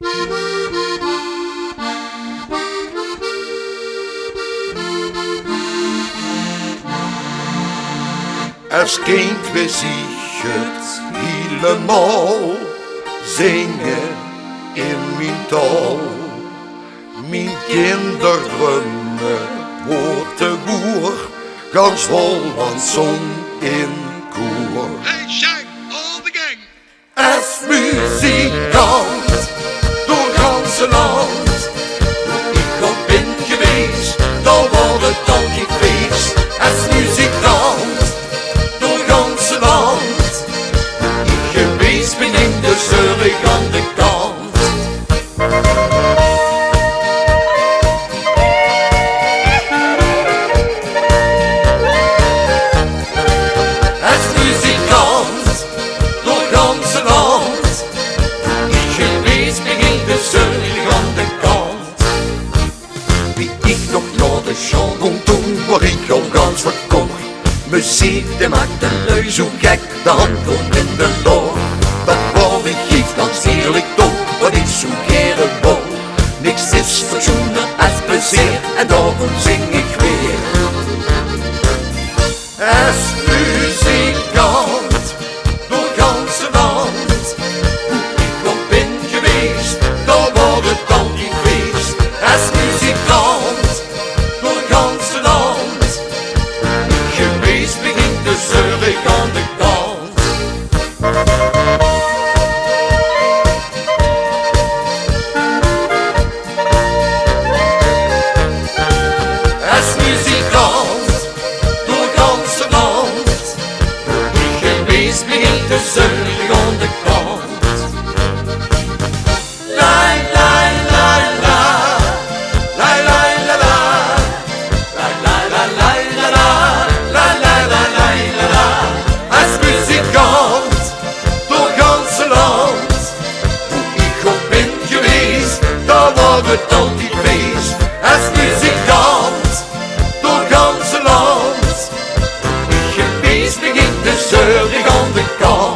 Als kind wist ik het helemaal zingen in mijn taal. Mijn kinderdrummen wordt de boer, gans Holland zong in koor. Hey, Shaq, all the gang! Als muzikant door ganse land, ik al ben geweest, dan wordt het altijd feest. Als muzikant door ganse land, ik geweest ben in de zeurig aan de kant. Als muzikant door ganse land, ik geweest ben in de zeurig aan de kant. Wie ik nog naar de chanson toen, waar ik al gans verkocht. Muziek, die maakt de lui zo gek, de hand komt in de loor. Dat wou ik geef gans eerlijk toe, wat ik zo geren wou. Niks is verzoenen als plezier, en daarom zing ik weer. Als muzikant door ganse land, hoe ik al ben geweest, dan wordt het altijd feest. Als muzikant door ganse land, geweest begint de zeurig aan de kant. Als muzikant door ganse land, geweest begint de zeurig aan de kant. La la la la, la la la la, la la la la la, la la la la la. Als muzikant door ganse land, hoe ik ook ben geweest, dan wordt het altijd feest. Als muzikant door ganse land, geweest begint de zeurig aan de kant.